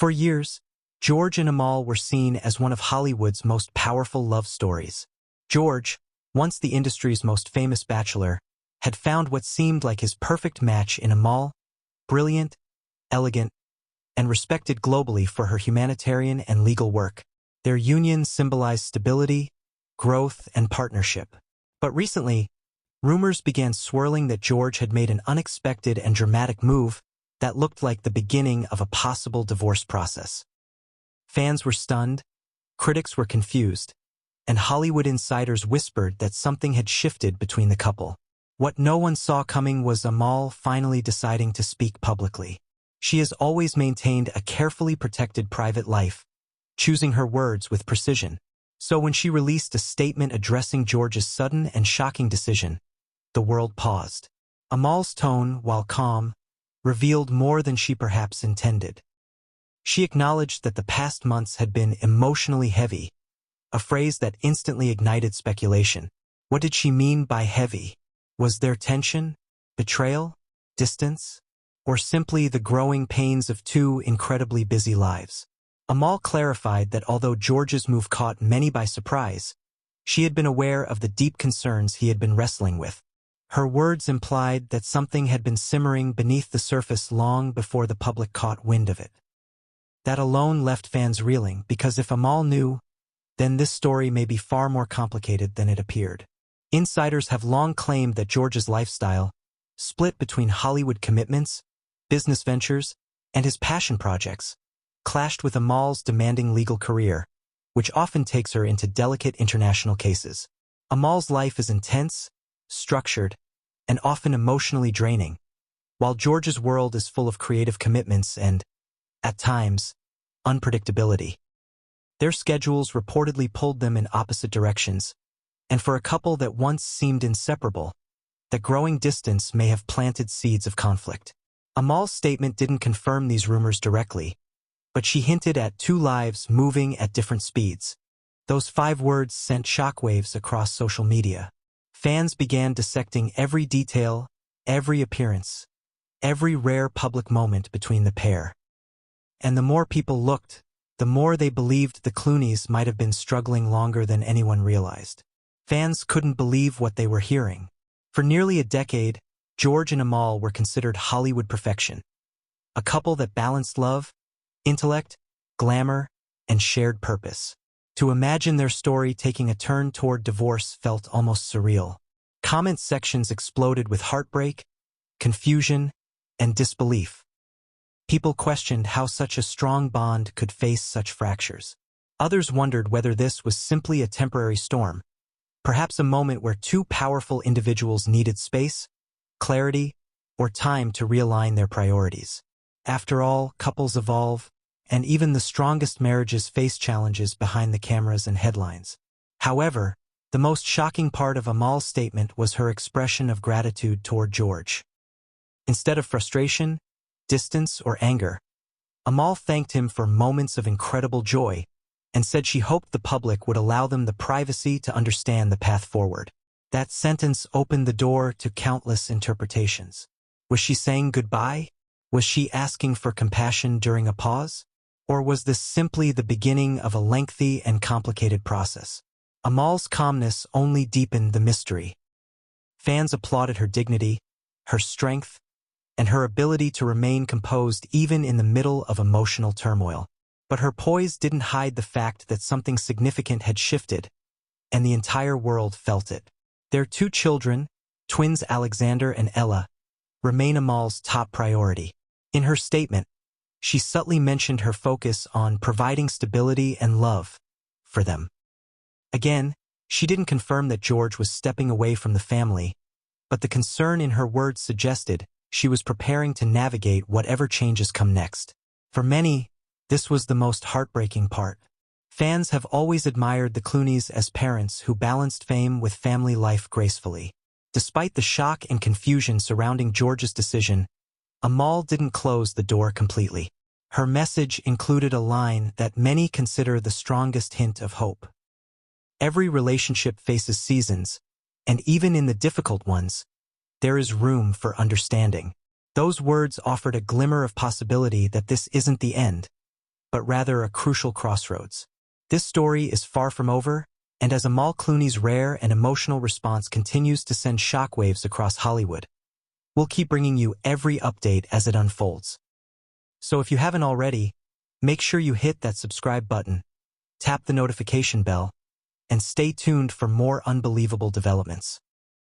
For years, George and Amal were seen as one of Hollywood's most powerful love stories. George, once the industry's most famous bachelor, had found what seemed like his perfect match in Amal, brilliant, elegant, and respected globally for her humanitarian and legal work. Their union symbolized stability, growth, and partnership. But recently, rumors began swirling that George had made an unexpected and dramatic move that looked like the beginning of a possible divorce process. Fans were stunned, critics were confused, and Hollywood insiders whispered that something had shifted between the couple. What no one saw coming was Amal finally deciding to speak publicly. She has always maintained a carefully protected private life, choosing her words with precision. So when she released a statement addressing George's sudden and shocking decision, the world paused. Amal's tone, while calm, revealed more than she perhaps intended. She acknowledged that the past months had been emotionally heavy, a phrase that instantly ignited speculation. What did she mean by heavy? Was there tension, betrayal, distance, or simply the growing pains of two incredibly busy lives? Amal clarified that although George's move caught many by surprise, she had been aware of the deep concerns he had been wrestling with. Her words implied that something had been simmering beneath the surface long before the public caught wind of it. That alone left fans reeling, because if Amal knew, then this story may be far more complicated than it appeared. Insiders have long claimed that George's lifestyle, split between Hollywood commitments, business ventures, and his passion projects, clashed with Amal's demanding legal career, which often takes her into delicate international cases. Amal's life is intense, structured, and often emotionally draining, while George's world is full of creative commitments and, at times, unpredictability. Their schedules reportedly pulled them in opposite directions, and for a couple that once seemed inseparable, that growing distance may have planted seeds of conflict. Amal's statement didn't confirm these rumors directly, but she hinted at two lives moving at different speeds. Those 5 words sent shockwaves across social media. Fans began dissecting every detail, every appearance, every rare public moment between the pair. And the more people looked, the more they believed the Clooneys might have been struggling longer than anyone realized. Fans couldn't believe what they were hearing. For nearly a decade, George and Amal were considered Hollywood perfection. A couple that balanced love, intellect, glamour, and shared purpose. To imagine their story taking a turn toward divorce felt almost surreal. Comment sections exploded with heartbreak, confusion, and disbelief. People questioned how such a strong bond could face such fractures. Others wondered whether this was simply a temporary storm, perhaps a moment where two powerful individuals needed space, clarity, or time to realign their priorities. After all, couples evolve, and even the strongest marriages face challenges behind the cameras and headlines. However, the most shocking part of Amal's statement was her expression of gratitude toward George. Instead of frustration, distance, or anger, Amal thanked him for moments of incredible joy and said she hoped the public would allow them the privacy to understand the path forward. That sentence opened the door to countless interpretations. Was she saying goodbye? Was she asking for compassion during a pause? Or was this simply the beginning of a lengthy and complicated process? Amal's calmness only deepened the mystery. Fans applauded her dignity, her strength, and her ability to remain composed even in the middle of emotional turmoil. But her poise didn't hide the fact that something significant had shifted, and the entire world felt it. Their 2 children, twins Alexander and Ella, remain Amal's top priority. In her statement, she subtly mentioned her focus on providing stability and love for them. Again, she didn't confirm that George was stepping away from the family, but the concern in her words suggested she was preparing to navigate whatever changes come next. For many, this was the most heartbreaking part. Fans have always admired the Clooneys as parents who balanced fame with family life gracefully. Despite the shock and confusion surrounding George's decision, Amal didn't close the door completely. Her message included a line that many consider the strongest hint of hope. Every relationship faces seasons, and even in the difficult ones, there is room for understanding. Those words offered a glimmer of possibility that this isn't the end, but rather a crucial crossroads. This story is far from over, and as Amal Clooney's rare and emotional response continues to send shockwaves across Hollywood, we'll keep bringing you every update as it unfolds. So if you haven't already, make sure you hit that subscribe button, tap the notification bell, and stay tuned for more unbelievable developments.